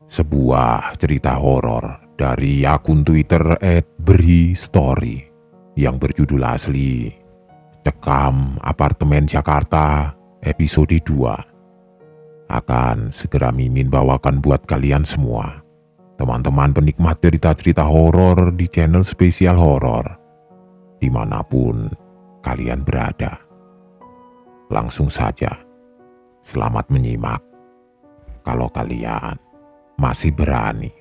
Sebuah cerita horor dari akun Twitter @beristory yang berjudul asli Cekam Apartemen Jakarta episode 2 akan segera Mimin bawakan buat kalian semua, teman-teman penikmat cerita-cerita horor di channel spesial horor dimanapun kalian berada. Langsung saja, selamat menyimak kalau kalian masih berani.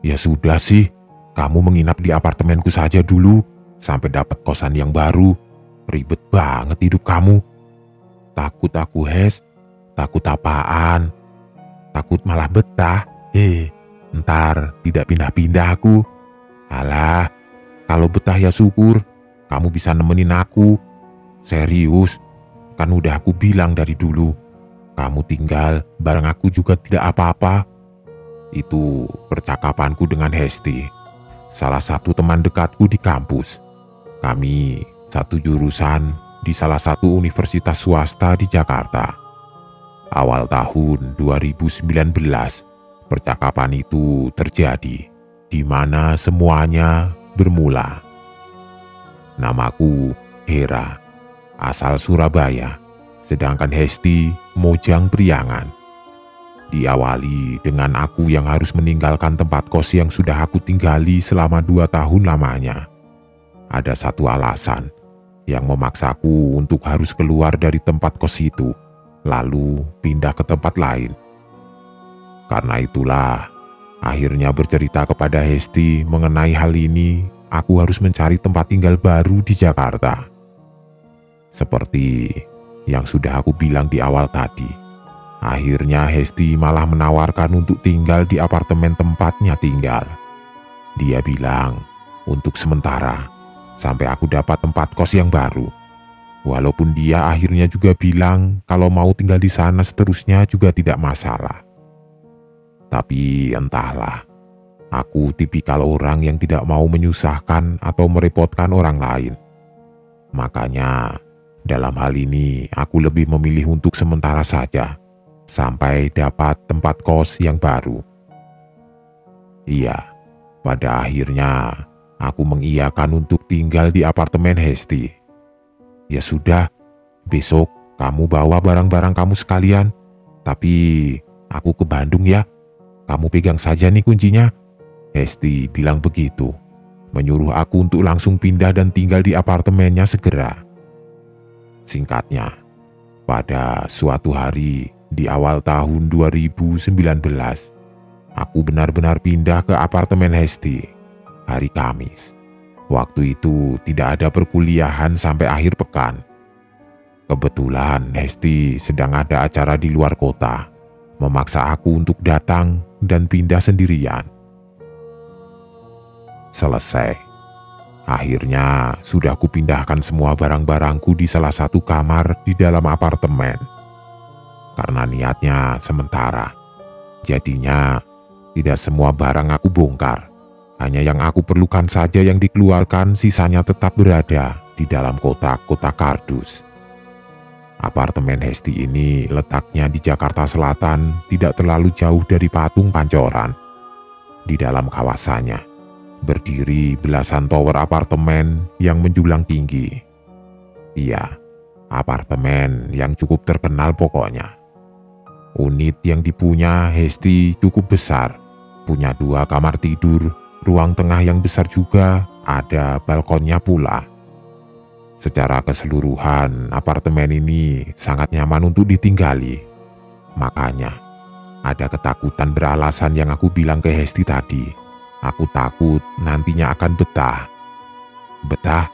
Ya sudah sih, kamu menginap di apartemenku saja dulu sampai dapat kosan yang baru. Ribet banget hidup kamu. Takut aku, Hes. Takut apaan? Takut malah betah. Ntar tidak pindah-pindah aku. Alah, kalau betah ya syukur. Kamu bisa nemenin aku. Serius, kan udah aku bilang dari dulu. Kamu tinggal bareng aku juga tidak apa-apa. Itu percakapanku dengan Hesti, salah satu teman dekatku di kampus. Kami satu jurusan di salah satu universitas swasta di Jakarta. Awal tahun 2019, percakapan itu terjadi, di mana semuanya bermula. Namaku Hera, asal Surabaya, sedangkan Hesti Mojang Priangan. Diawali dengan aku yang harus meninggalkan tempat kos yang sudah aku tinggali selama 2 tahun lamanya. Ada satu alasan yang memaksaku untuk harus keluar dari tempat kos itu, lalu pindah ke tempat lain. Karena itulah, akhirnya bercerita kepada Hesti mengenai hal ini, aku harus mencari tempat tinggal baru di Jakarta. Seperti yang sudah aku bilang di awal tadi, akhirnya Hesti malah menawarkan untuk tinggal di apartemen tempatnya tinggal. Dia bilang untuk sementara sampai aku dapat tempat kos yang baru. Walaupun dia akhirnya juga bilang kalau mau tinggal di sana seterusnya juga tidak masalah. Tapi entahlah, aku tipikal orang yang tidak mau menyusahkan atau merepotkan orang lain. Makanya dalam hal ini aku lebih memilih untuk sementara saja, sampai dapat tempat kos yang baru. Iya, pada akhirnya aku mengiyakan untuk tinggal di apartemen Hesti. Ya sudah, besok kamu bawa barang-barang kamu sekalian, tapi aku ke Bandung ya. Kamu pegang saja nih kuncinya. Hesti bilang begitu, menyuruh aku untuk langsung pindah dan tinggal di apartemennya segera. Singkatnya, pada suatu hari di awal tahun 2019, aku benar-benar pindah ke apartemen Hesti, hari Kamis. Waktu itu tidak ada perkuliahan sampai akhir pekan. Kebetulan Hesti sedang ada acara di luar kota, memaksa aku untuk datang dan pindah sendirian. Selesai. Akhirnya sudah kupindahkan semua barang-barangku di salah satu kamar di dalam apartemen. Karena niatnya sementara, jadinya tidak semua barang aku bongkar. Hanya yang aku perlukan saja yang dikeluarkan, sisanya tetap berada di dalam kotak-kotak kardus. Apartemen Hesti ini letaknya di Jakarta Selatan, tidak terlalu jauh dari Patung Pancoran. Di dalam kawasannya berdiri belasan tower apartemen yang menjulang tinggi. Iya, apartemen yang cukup terkenal pokoknya. Unit yang dipunya Hesti cukup besar, punya 2 kamar tidur, ruang tengah yang besar juga, ada balkonnya pula. Secara keseluruhan, apartemen ini sangat nyaman untuk ditinggali. Makanya, ada ketakutan beralasan yang aku bilang ke Hesti tadi. Aku takut nantinya akan betah. Betah?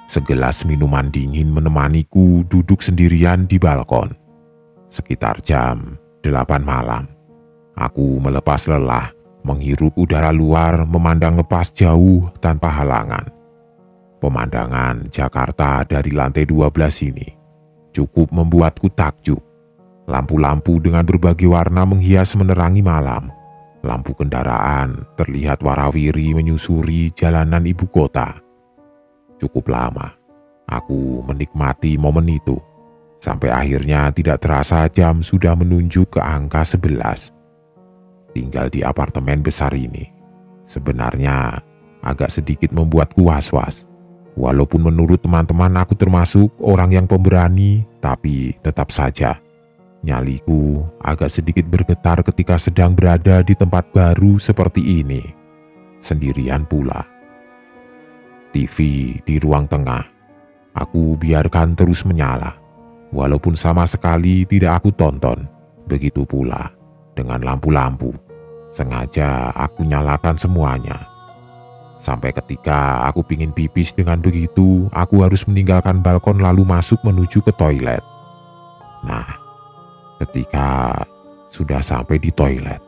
Segelas minuman dingin menemaniku duduk sendirian di balkon. Sekitar jam 8 malam. Aku melepas lelah, menghirup udara luar, memandang lepas jauh tanpa halangan. Pemandangan Jakarta dari lantai 12 ini cukup membuatku takjub. Lampu-lampu dengan berbagai warna menghias menerangi malam. Lampu kendaraan terlihat warawiri menyusuri jalanan ibu kota. Cukup lama aku menikmati momen itu, sampai akhirnya tidak terasa jam sudah menunjuk ke angka 11. Tinggal di apartemen besar ini sebenarnya agak sedikit membuatku was-was. Walaupun menurut teman-teman aku termasuk orang yang pemberani, tapi tetap saja nyaliku agak sedikit bergetar ketika sedang berada di tempat baru seperti ini, sendirian pula. TV di ruang tengah aku biarkan terus menyala, walaupun sama sekali tidak aku tonton. Begitu pula dengan lampu-lampu, sengaja aku nyalakan semuanya. Sampai ketika aku pingin pipis, dengan begitu aku harus meninggalkan balkon lalu masuk menuju ke toilet. Nah, ketika sudah sampai di toilet,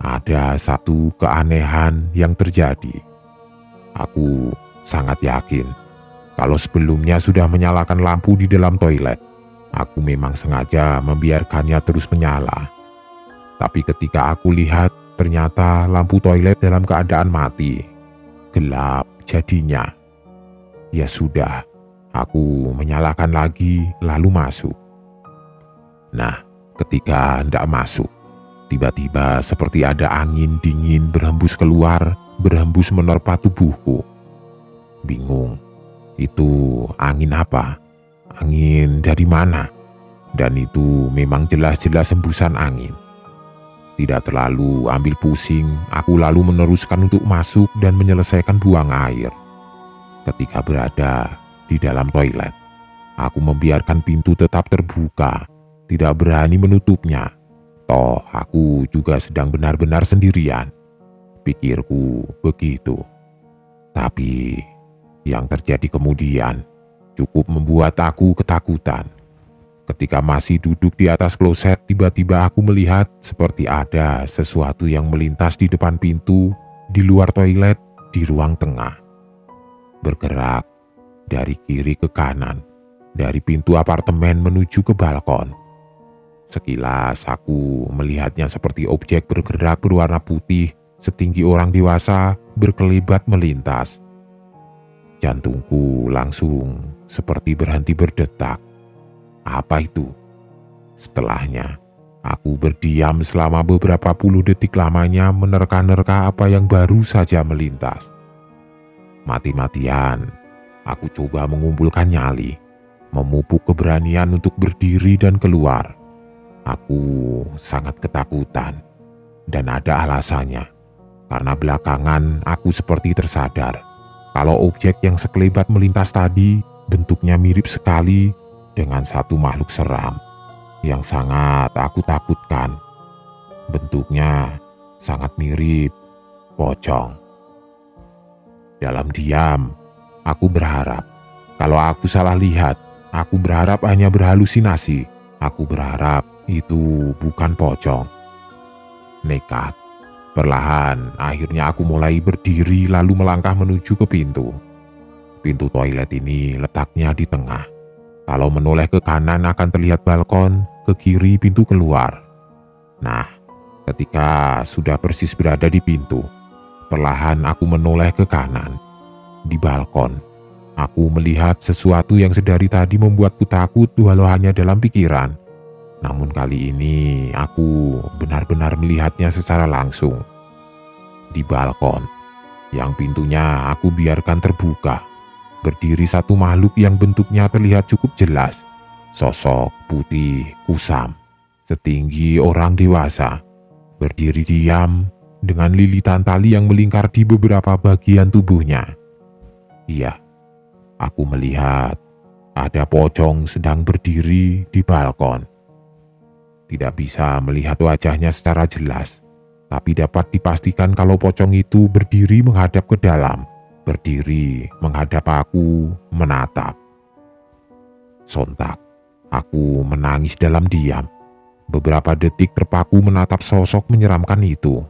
ada satu keanehan yang terjadi. Aku sangat yakin kalau sebelumnya sudah menyalakan lampu di dalam toilet, aku memang sengaja membiarkannya terus menyala. Tapi ketika aku lihat, ternyata lampu toilet dalam keadaan mati. Gelap jadinya. Ya sudah, aku menyalakan lagi lalu masuk. Nah, ketika hendak masuk, tiba-tiba seperti ada angin dingin berhembus keluar, berhembus menerpa tubuhku. Bingung, itu angin apa? Angin dari mana? Dan itu memang jelas-jelas hembusan angin. Tidak terlalu ambil pusing, aku lalu meneruskan untuk masuk dan menyelesaikan buang air. Ketika berada di dalam toilet, aku membiarkan pintu tetap terbuka, tidak berani menutupnya. Toh aku juga sedang benar-benar sendirian, pikirku begitu. Tapi yang terjadi kemudian cukup membuat aku ketakutan. Ketika masih duduk di atas kloset, tiba-tiba aku melihat seperti ada sesuatu yang melintas di depan pintu, di luar toilet, di ruang tengah. Bergerak dari kiri ke kanan, dari pintu apartemen menuju ke balkon. Sekilas aku melihatnya seperti objek bergerak berwarna putih, setinggi orang dewasa, berkelebat melintas. Jantungku langsung seperti berhenti berdetak. Apa itu? Setelahnya, aku berdiam selama beberapa puluh detik lamanya menerka-nerka apa yang baru saja melintas. Mati-matian, aku coba mengumpulkan nyali, memupuk keberanian untuk berdiri dan keluar. Aku sangat ketakutan, dan ada alasannya. Karena belakangan aku seperti tersadar kalau objek yang sekelebat melintas tadi bentuknya mirip sekali dengan satu makhluk seram yang sangat aku takutkan. Bentuknya sangat mirip pocong. Dalam diam, aku berharap kalau aku salah lihat, aku berharap hanya berhalusinasi, aku berharap itu bukan pocong. Nekat, perlahan akhirnya aku mulai berdiri lalu melangkah menuju ke pintu. Pintu toilet ini letaknya di tengah. Kalau menoleh ke kanan akan terlihat balkon, ke kiri pintu keluar. Nah, ketika sudah persis berada di pintu, perlahan aku menoleh ke kanan. Di balkon, aku melihat sesuatu yang sedari tadi membuatku takut walau hanya dalam pikiran. Namun kali ini aku benar-benar melihatnya secara langsung. Di balkon, yang pintunya aku biarkan terbuka, berdiri satu makhluk yang bentuknya terlihat cukup jelas. Sosok putih kusam, setinggi orang dewasa, berdiri diam dengan lilitan tali yang melingkar di beberapa bagian tubuhnya. Iya, aku melihat ada pocong sedang berdiri di balkon. Tidak bisa melihat wajahnya secara jelas, tapi dapat dipastikan kalau pocong itu berdiri menghadap ke dalam. Berdiri menghadap aku, menatap. Sontak, aku menangis dalam diam. Beberapa detik terpaku menatap sosok menyeramkan itu.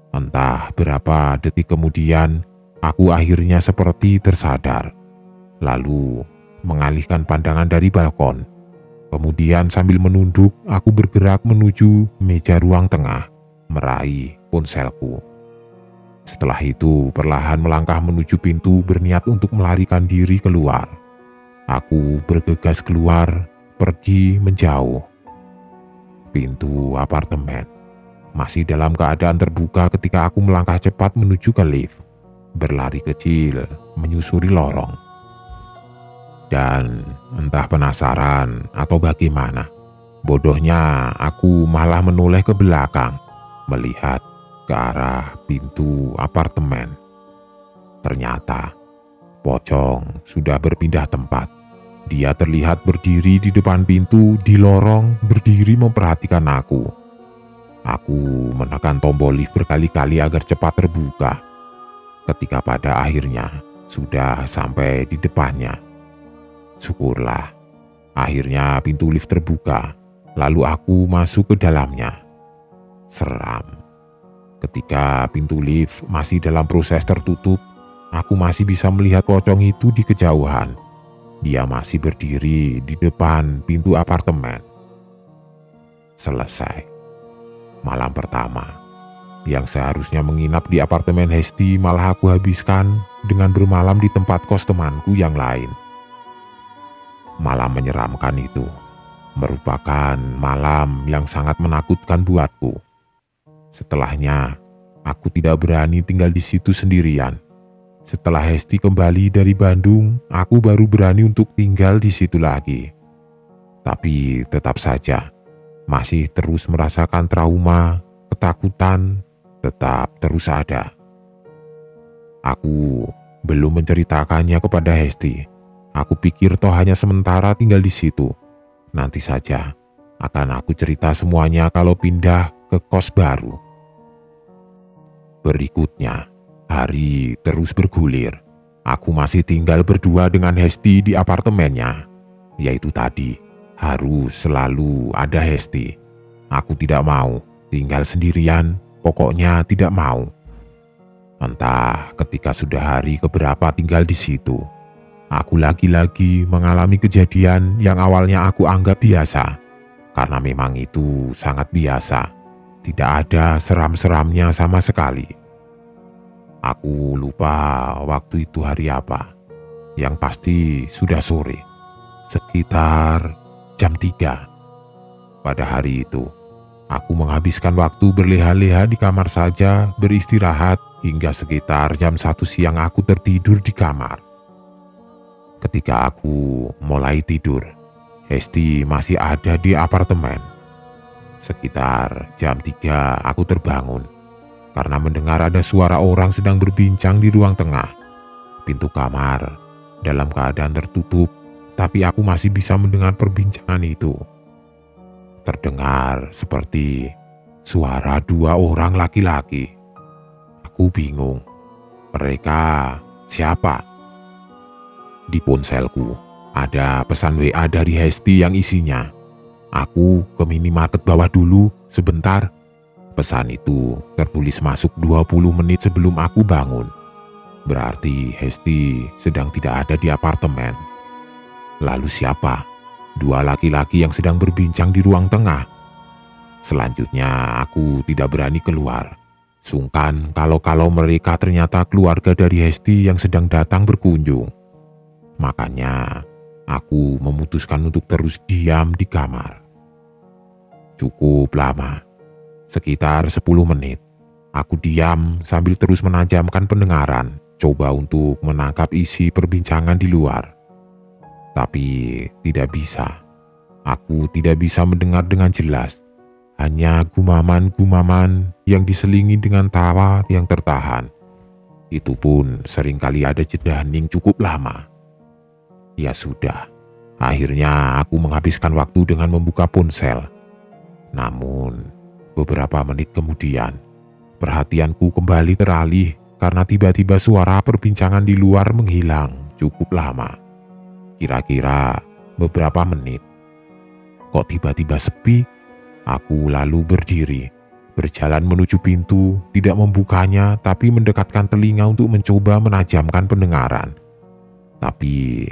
Entah berapa detik kemudian, aku akhirnya seperti tersadar. Lalu mengalihkan pandangan dari balkon. Kemudian sambil menunduk, aku bergerak menuju meja ruang tengah, meraih ponselku. Setelah itu perlahan melangkah menuju pintu berniat untuk melarikan diri keluar. Aku bergegas keluar, pergi menjauh. Pintu apartemen masih dalam keadaan terbuka ketika aku melangkah cepat menuju ke lift. Berlari kecil menyusuri lorong. Dan entah penasaran atau bagaimana, bodohnya aku malah menoleh ke belakang, melihat ke arah pintu apartemen. Ternyata pocong sudah berpindah tempat. Dia terlihat berdiri di depan pintu di lorong, berdiri memperhatikan aku. Aku menekan tombol lift berkali-kali agar cepat terbuka. Ketika pada akhirnya sudah sampai di depannya. Syukurlah, akhirnya pintu lift terbuka, lalu aku masuk ke dalamnya. Seram. Ketika pintu lift masih dalam proses tertutup, aku masih bisa melihat pocong itu di kejauhan. Dia masih berdiri di depan pintu apartemen. Selesai. Malam pertama, yang seharusnya menginap di apartemen Hesti malah aku habiskan dengan bermalam di tempat kos temanku yang lain. Malam menyeramkan itu merupakan malam yang sangat menakutkan buatku. Setelahnya, aku tidak berani tinggal di situ sendirian. Setelah Hesti kembali dari Bandung, aku baru berani untuk tinggal di situ lagi. Tapi tetap saja, masih terus merasakan trauma, ketakutan, tetap terus ada. Aku belum menceritakannya kepada Hesti. Aku pikir toh hanya sementara tinggal di situ. Nanti saja akan aku cerita semuanya kalau pindah ke kos baru. Berikutnya, hari terus bergulir. Aku masih tinggal berdua dengan Hesti di apartemennya. Yaitu tadi, harus selalu ada Hesti. Aku tidak mau tinggal sendirian, pokoknya tidak mau. Entah ketika sudah hari keberapa tinggal di situ, aku lagi-lagi mengalami kejadian yang awalnya aku anggap biasa. Karena memang itu sangat biasa. Tidak ada seram-seramnya sama sekali. Aku lupa waktu itu hari apa. Yang pasti sudah sore. Sekitar jam 3. Pada hari itu, aku menghabiskan waktu berleha-leha di kamar saja, beristirahat hingga sekitar jam 1 siang aku tertidur di kamar. Ketika aku mulai tidur, Hesti masih ada di apartemen. Sekitar jam 3 aku terbangun karena mendengar ada suara orang sedang berbincang di ruang tengah. Pintu kamar dalam keadaan tertutup, tapi aku masih bisa mendengar perbincangan itu. Terdengar seperti suara 2 orang laki-laki. Aku bingung, mereka siapa? Di ponselku ada pesan WA dari Hesti yang isinya, "Aku ke minimarket bawah dulu sebentar." Pesan itu tertulis masuk 20 menit sebelum aku bangun. Berarti Hesti sedang tidak ada di apartemen. Lalu siapa? 2 laki-laki yang sedang berbincang di ruang tengah. Selanjutnya aku tidak berani keluar. Sungkan kalau mereka ternyata keluarga dari Hesti yang sedang datang berkunjung. Makanya aku memutuskan untuk terus diam di kamar. Cukup lama. Sekitar 10 menit, aku diam sambil terus menajamkan pendengaran, coba untuk menangkap isi perbincangan di luar. Tapi tidak bisa. Aku tidak bisa mendengar dengan jelas. Hanya gumaman-gumaman yang diselingi dengan tawa yang tertahan. Itu pun seringkali ada jeda hening cukup lama. Ya sudah, akhirnya aku menghabiskan waktu dengan membuka ponsel. Namun beberapa menit kemudian, perhatianku kembali teralih karena tiba-tiba suara perbincangan di luar menghilang cukup lama. Kira-kira beberapa menit. Kok tiba-tiba sepi? Aku lalu berdiri, berjalan menuju pintu, tidak membukanya tapi mendekatkan telinga untuk mencoba menajamkan pendengaran. Tapi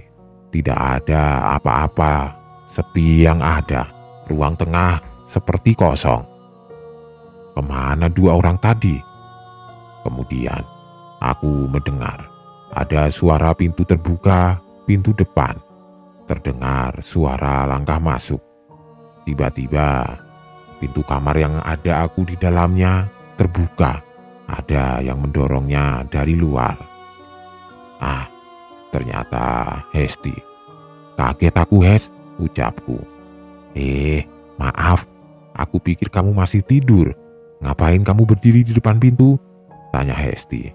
tidak ada apa-apa, sepi yang ada. Ruang tengah seperti kosong. Kemana 2 orang tadi? Kemudian aku mendengar ada suara pintu terbuka, pintu depan. Terdengar suara langkah masuk. Tiba-tiba pintu kamar yang ada aku di dalamnya terbuka. Ada yang mendorongnya dari luar. Ah, ternyata Hesti. Kaget aku, Hes, ucapku. Maaf, aku pikir kamu masih tidur. Ngapain kamu berdiri di depan pintu? Tanya Hesti.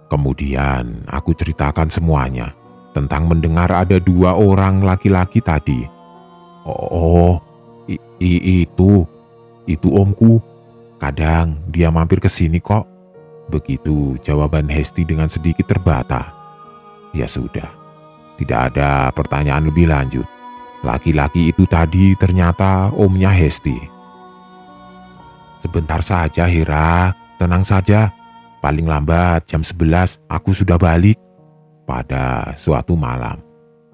Kemudian aku ceritakan semuanya tentang mendengar ada 2 orang laki-laki tadi. Oh, itu omku. Kadang dia mampir ke sini kok. Begitu jawaban Hesti dengan sedikit terbata. Ya sudah, tidak ada pertanyaan lebih lanjut. Laki-laki itu tadi ternyata omnya Hesti. Sebentar saja, Hera, tenang saja. Paling lambat jam 11 aku sudah balik. Pada suatu malam,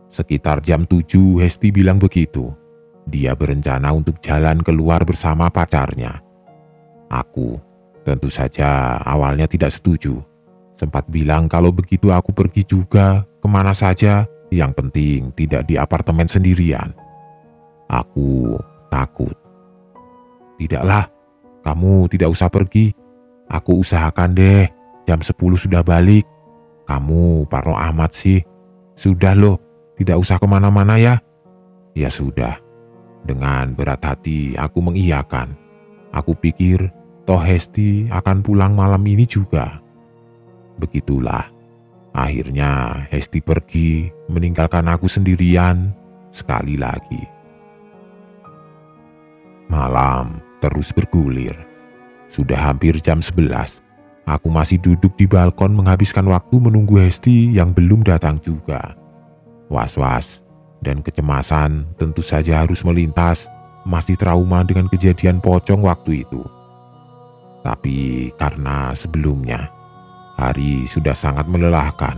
sekitar jam 7 Hesti bilang begitu. Dia berencana untuk jalan keluar bersama pacarnya. Aku tentu saja awalnya tidak setuju. Sempat bilang kalau begitu aku pergi juga kemana saja, yang penting tidak di apartemen sendirian. Aku takut. Tidaklah, kamu tidak usah pergi. Aku usahakan deh, jam 10 sudah balik. Kamu parno amat sih. Sudah loh, tidak usah kemana-mana ya. Ya sudah, dengan berat hati aku mengiyakan. Aku pikir toh Hesti akan pulang malam ini juga. Begitulah, akhirnya Hesti pergi meninggalkan aku sendirian sekali lagi. Malam terus bergulir. Sudah hampir jam 11. Aku masih duduk di balkon menghabiskan waktu menunggu Hesti yang belum datang juga. Was-was dan kecemasan tentu saja harus melintas. Masih trauma dengan kejadian pocong waktu itu. Tapi karena sebelumnya hari sudah sangat melelahkan,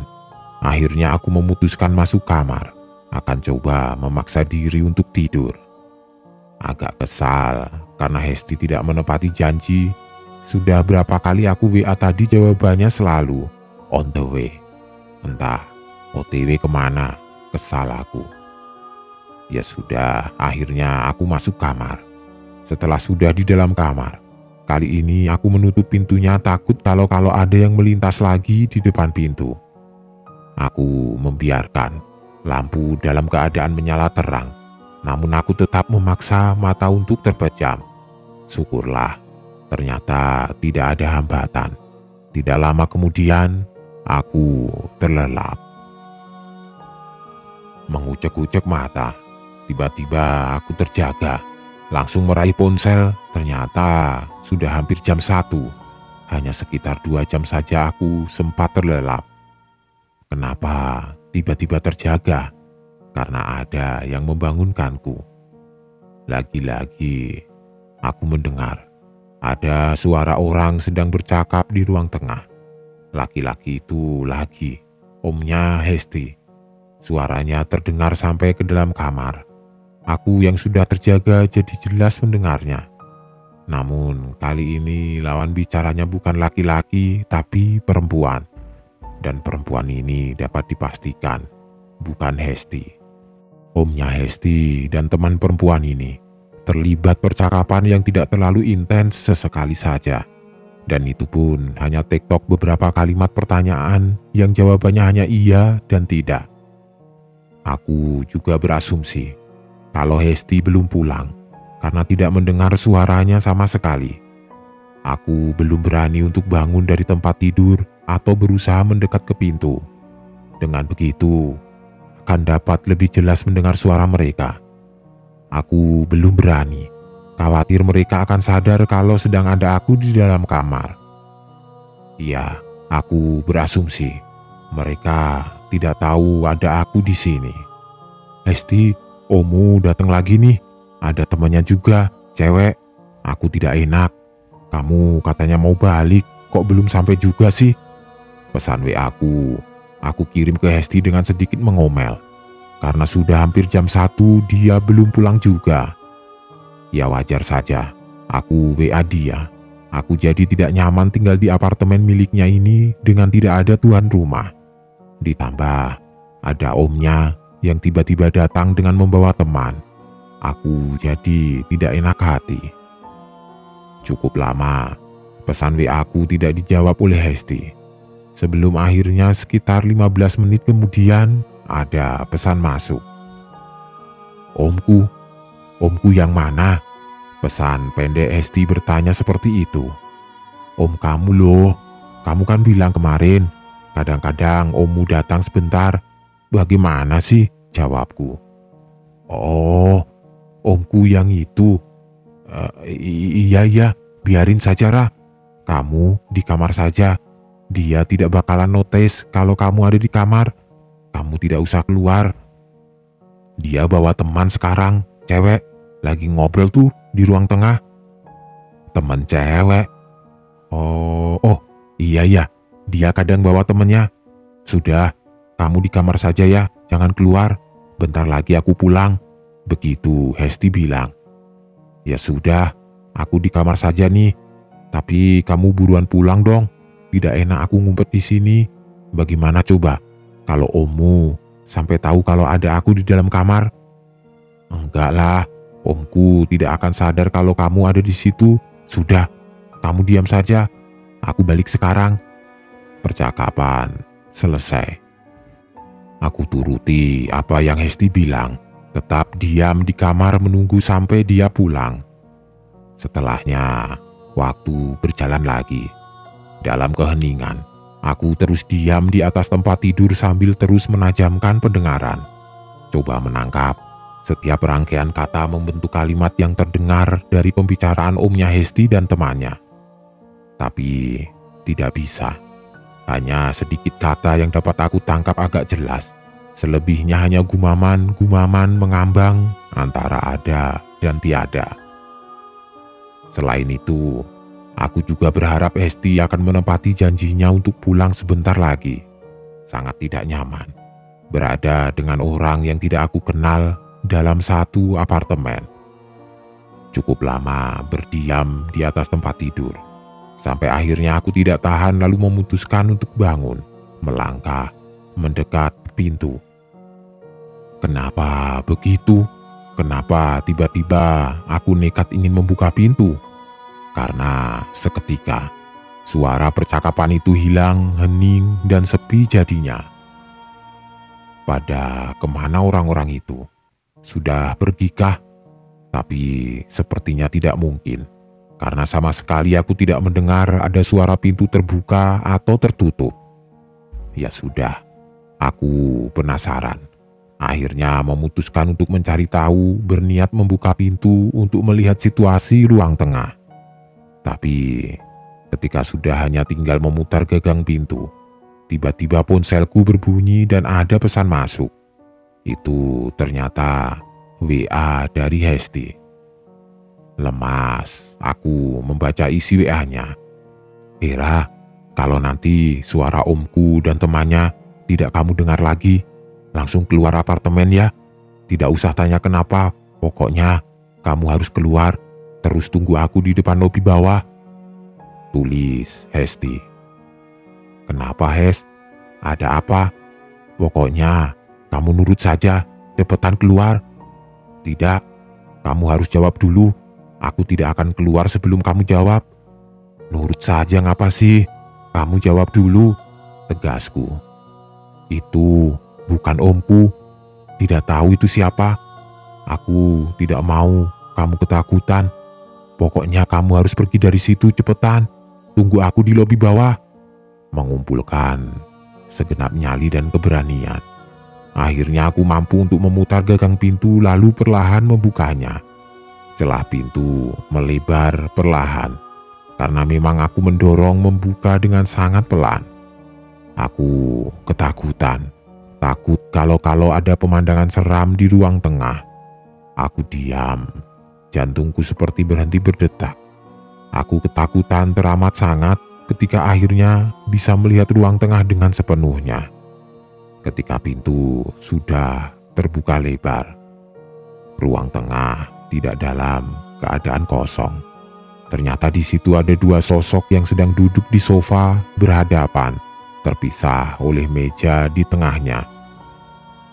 akhirnya aku memutuskan masuk kamar. Akan coba memaksa diri untuk tidur. Agak kesal karena Hesti tidak menepati janji. Sudah berapa kali aku WA tadi jawabannya selalu on the way. Entah OTW kemana, kesal aku. Ya sudah, akhirnya aku masuk kamar. Setelah sudah di dalam kamar, kali ini aku menutup pintunya takut kalau ada yang melintas lagi di depan pintu. Aku membiarkan lampu dalam keadaan menyala terang, namun aku tetap memaksa mata untuk terpejam. Syukurlah. Ternyata tidak ada hambatan. Tidak lama kemudian, aku terlelap. Mengucek-ucek mata, tiba-tiba aku terjaga. Langsung meraih ponsel, ternyata sudah hampir jam 1. Hanya sekitar 2 jam saja aku sempat terlelap. Kenapa tiba-tiba terjaga? Karena ada yang membangunkanku. Lagi-lagi, aku mendengar ada suara orang sedang bercakap di ruang tengah. Laki-laki itu lagi omnya Hesti. Suaranya terdengar sampai ke dalam kamar. Aku yang sudah terjaga jadi jelas mendengarnya. Namun kali ini lawan bicaranya bukan laki-laki tapi perempuan. Dan perempuan ini dapat dipastikan bukan Hesti. Omnya Hesti dan teman perempuan ini terlibat percakapan yang tidak terlalu intens sesekali saja. Dan itu pun hanya tektok beberapa kalimat pertanyaan yang jawabannya hanya iya dan tidak. Aku juga berasumsi kalau Hesti belum pulang karena tidak mendengar suaranya sama sekali. Aku belum berani untuk bangun dari tempat tidur atau berusaha mendekat ke pintu. Dengan begitu, akan dapat lebih jelas mendengar suara mereka. Aku belum berani, khawatir mereka akan sadar kalau sedang ada aku di dalam kamar. Iya, aku berasumsi mereka tidak tahu ada aku di sini. Hesti, omu datang lagi nih. Ada temannya juga, cewek. Aku tidak enak. Kamu katanya mau balik, kok belum sampai juga sih? Pesan WA aku kirim ke Hesti dengan sedikit mengomel. Karena sudah hampir jam 1 dia belum pulang juga. Ya wajar saja, aku WA dia. Aku jadi tidak nyaman tinggal di apartemen miliknya ini dengan tidak ada tuan rumah. Ditambah ada omnya yang tiba-tiba datang dengan membawa teman. Aku jadi tidak enak hati. Cukup lama, pesan WA aku tidak dijawab oleh Hesti. Sebelum akhirnya sekitar 15 menit kemudian ada pesan masuk. Omku yang mana? Pesan pendek Hesti bertanya seperti itu. Om kamu loh, kamu kan bilang kemarin, kadang-kadang ommu datang sebentar. Bagaimana sih? Jawabku. Oh, omku yang itu. Iya, biarin saja Rah. Kamu di kamar saja. Dia tidak bakalan notice kalau kamu ada di kamar. Kamu tidak usah keluar. Dia bawa teman sekarang, cewek. Lagi ngobrol tuh di ruang tengah. Teman cewek. Oh, iya. Dia kadang bawa temennya. Sudah, kamu di kamar saja ya, jangan keluar. Bentar lagi aku pulang. Begitu Hesti bilang. Ya sudah, aku di kamar saja nih. Tapi kamu buruan pulang dong. Tidak enak aku ngumpet di sini. Bagaimana coba kalau ommu sampai tahu kalau ada aku di dalam kamar? Enggak lah, omku tidak akan sadar kalau kamu ada di situ. Sudah, kamu diam saja. Aku balik sekarang. Percakapan selesai. Aku turuti apa yang Hesti bilang. Tetap diam di kamar menunggu sampai dia pulang. Setelahnya, waktu berjalan lagi. Dalam keheningan, aku terus diam di atas tempat tidur sambil terus menajamkan pendengaran. Coba menangkap setiap rangkaian kata membentuk kalimat yang terdengar dari pembicaraan omnya Hesti dan temannya. Tapi tidak bisa. Hanya sedikit kata yang dapat aku tangkap agak jelas. Selebihnya hanya gumaman mengambang antara ada dan tiada. Selain itu, aku juga berharap Hesti akan menepati janjinya untuk pulang sebentar lagi. Sangat tidak nyaman berada dengan orang yang tidak aku kenal dalam satu apartemen. Cukup lama berdiam di atas tempat tidur, sampai akhirnya aku tidak tahan lalu memutuskan untuk bangun, melangkah, mendekat pintu. Kenapa begitu? Kenapa tiba-tiba aku nekat ingin membuka pintu? Karena seketika suara percakapan itu hilang, hening, dan sepi jadinya. Pada kemana orang-orang itu? Sudah pergikah? Tapi sepertinya tidak mungkin. Karena sama sekali aku tidak mendengar ada suara pintu terbuka atau tertutup. Ya sudah, aku penasaran. Akhirnya memutuskan untuk mencari tahu, berniat membuka pintu untuk melihat situasi ruang tengah. Tapi ketika sudah hanya tinggal memutar gagang pintu, tiba-tiba ponselku berbunyi dan ada pesan masuk. Itu ternyata WA dari Hesti. Lemas, aku membaca isi WA-nya. Era, kalau nanti suara omku dan temannya tidak kamu dengar lagi, langsung keluar apartemen ya. Tidak usah tanya kenapa, pokoknya kamu harus keluar, terus tunggu aku di depan lobi bawah. Tulis Hesti. Kenapa Hes? Ada apa? Pokoknya kamu nurut saja, cepetan keluar. Tidak, kamu harus jawab dulu. Aku tidak akan keluar sebelum kamu jawab. Nurut saja ngapa sih? Kamu jawab dulu, tegasku. Itu bukan omku. Tidak tahu itu siapa. Aku tidak mau kamu ketakutan. Pokoknya kamu harus pergi dari situ cepetan. Tunggu aku di lobi bawah. Mengumpulkan segenap nyali dan keberanian. Akhirnya aku mampu untuk memutar gagang pintu lalu perlahan membukanya. Celah pintu melebar perlahan. Karena memang aku mendorong membuka dengan sangat pelan. Aku ketakutan. Takut kalau ada pemandangan seram di ruang tengah. Aku diam. Jantungku seperti berhenti berdetak. Aku ketakutan teramat sangat ketika akhirnya bisa melihat ruang tengah dengan sepenuhnya. Ketika pintu sudah terbuka lebar, ruang tengah tidak dalam keadaan kosong. Ternyata di situ ada dua sosok yang sedang duduk di sofa berhadapan, terpisah oleh meja di tengahnya.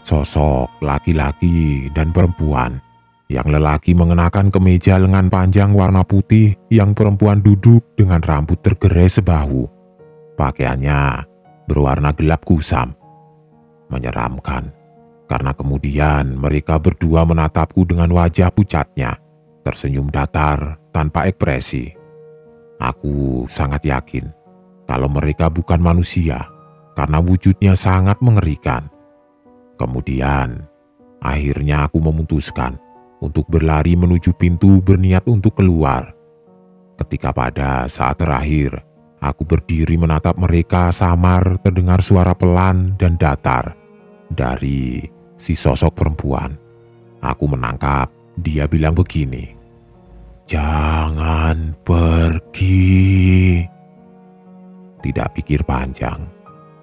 Sosok laki-laki dan perempuan. Yang lelaki mengenakan kemeja lengan panjang warna putih, yang perempuan duduk dengan rambut tergerai sebahu. Pakaiannya berwarna gelap kusam. Menyeramkan, karena kemudian mereka berdua menatapku dengan wajah pucatnya, tersenyum datar tanpa ekspresi. Aku sangat yakin kalau mereka bukan manusia, karena wujudnya sangat mengerikan. Kemudian, akhirnya aku memutuskan untuk berlari menuju pintu berniat untuk keluar. Ketika pada saat terakhir, aku berdiri menatap mereka samar terdengar suara pelan dan datar dari si sosok perempuan. Aku menangkap dia bilang begini, "Jangan pergi." Tidak pikir panjang,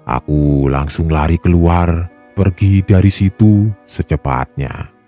aku langsung lari keluar, pergi dari situ secepatnya.